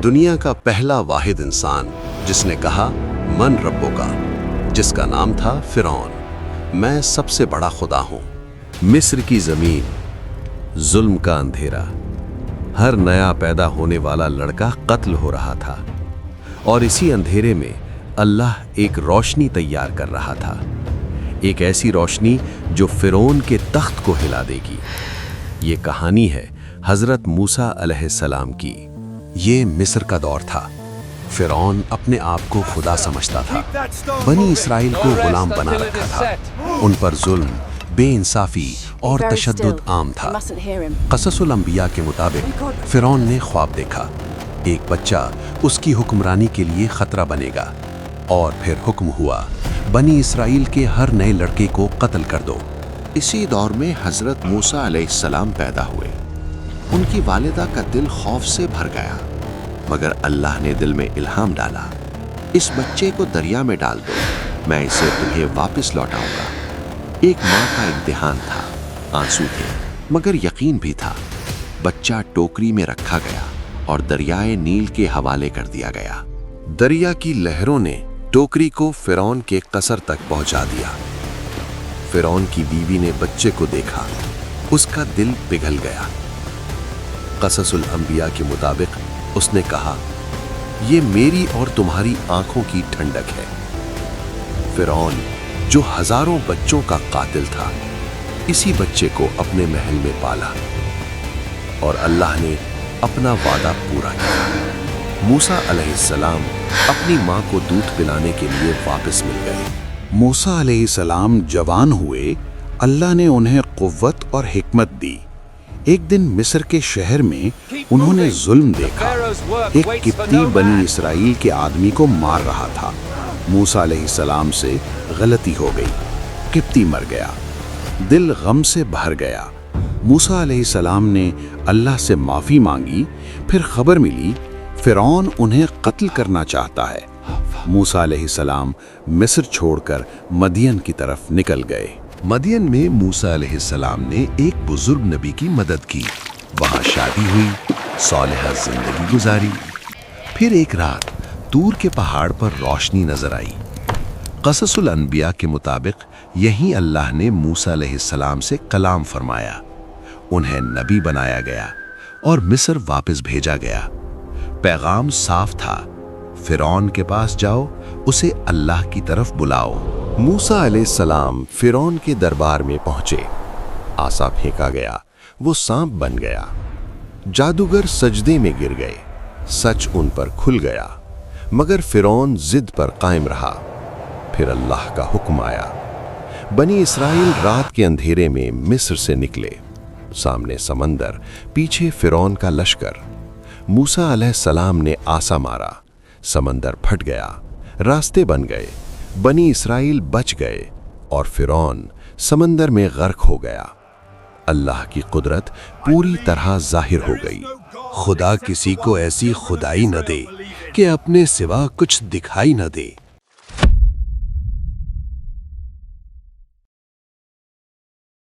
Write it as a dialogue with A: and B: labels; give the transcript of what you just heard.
A: دنیا کا پہلا واحد انسان جس نے کہا من ربو کا، جس کا نام تھا فرعون، میں سب سے بڑا خدا ہوں۔ مصر کی زمین، ظلم کا اندھیرا، ہر نیا پیدا ہونے والا لڑکا قتل ہو رہا تھا، اور اسی اندھیرے میں اللہ ایک روشنی تیار کر رہا تھا، ایک ایسی روشنی جو فرعون کے تخت کو ہلا دے گی۔ یہ کہانی ہے حضرت موسیٰ علیہ السلام کی۔ یہ مصر کا دور تھا۔ فرعون اپنے آپ کو خدا سمجھتا تھا، بنی اسرائیل کو غلام بنا رکھا تھا، ان پر ظلم، بے انصافی اور تشدد عام تھا۔ قصص الانبیاء کے مطابق فرعون نے خواب دیکھا، ایک بچہ اس کی حکمرانی کے لیے خطرہ بنے گا، اور پھر حکم ہوا بنی اسرائیل کے ہر نئے لڑکے کو قتل کر دو۔
B: اسی دور میں حضرت موسیٰ علیہ السلام پیدا ہوئے۔ ان کی والدہ کا دل خوف سے بھر گیا، مگر اللہ نے دل میں الہام ڈالا، اس بچے کو دریا میں ڈال دو، میں اسے تمہیں واپس لوٹاؤں گا۔ ایک ماں کا امتحان تھا، آنسو تھے مگر یقین بھی تھا۔ بچہ ٹوکری میں رکھا گیا اور دریائے نیل کے حوالے کر دیا گیا۔
A: دریا کی لہروں نے ٹوکری کو فرعون کے قصر تک پہنچا دیا۔ فرعون کی بیوی نے بچے کو دیکھا، اس کا دل پگھل گیا۔ قصص الانبیاء کے مطابق اس نے کہا، یہ میری اور تمہاری آنکھوں کی ٹھنڈک ہے۔ فرعون جو ہزاروں بچوں کا قاتل تھا، اسی بچے کو اپنے محل میں پالا، اور اللہ نے اپنا وعدہ پورا کیا۔ موسیٰ علیہ السلام اپنی ماں کو دودھ پلانے کے لیے واپس مل گئے۔
C: موسیٰ علیہ السلام جوان ہوئے، اللہ نے انہیں قوت اور حکمت دی۔ ایک دن مصر کے شہر میں انہوں نے ظلم دیکھا۔ ایک قبطی بنی اسرائیل کے آدمی کو مار رہا تھا۔ موسیٰ علیہ السلام سے غلطی ہو گئی، قبطی مر گیا، دل غم سے بھر گیا۔ موسیٰ علیہ السلام نے اللہ سے معافی مانگی، پھر خبر ملی فرعون انہیں قتل کرنا چاہتا ہے۔ موسیٰ علیہ السلام مصر چھوڑ کر مدین کی طرف نکل گئے۔
A: مدین میں موسیٰ علیہ السلام نے ایک بزرگ نبی کی مدد کی، وہاں شادی ہوئی، صالحہ زندگی گزاری۔ پھر ایک رات طور کے پہاڑ پر روشنی نظر آئی۔ قصص الانبیاء کے مطابق یہیں اللہ نے موسیٰ علیہ السلام سے کلام فرمایا، انہیں نبی بنایا گیا اور مصر واپس بھیجا گیا۔ پیغام صاف تھا، فرعون کے پاس جاؤ، اسے اللہ کی طرف بلاؤ۔ موسیٰ علیہ السلام فرعون کے دربار میں پہنچے، عصا پھینکا گیا، وہ سانپ بن گیا۔ جادوگر سجدے میں گر گئے، سچ ان پر کھل گیا، مگر فرعون ضد پر قائم رہا۔ پھر اللہ کا حکم آیا، بنی اسرائیل رات کے اندھیرے میں مصر سے نکلے، سامنے سمندر، پیچھے فرعون کا لشکر۔ موسیٰ علیہ السلام نے عصا مارا، سمندر پھٹ گیا، راستے بن گئے، بنی اسرائیل بچ گئے، اور فرعون سمندر میں غرق ہو گیا۔ اللہ کی قدرت پوری طرح ظاہر ہو گئی۔ خدا کسی کو ایسی خدائی نہ دے کہ اپنے سوا کچھ دکھائی نہ دے۔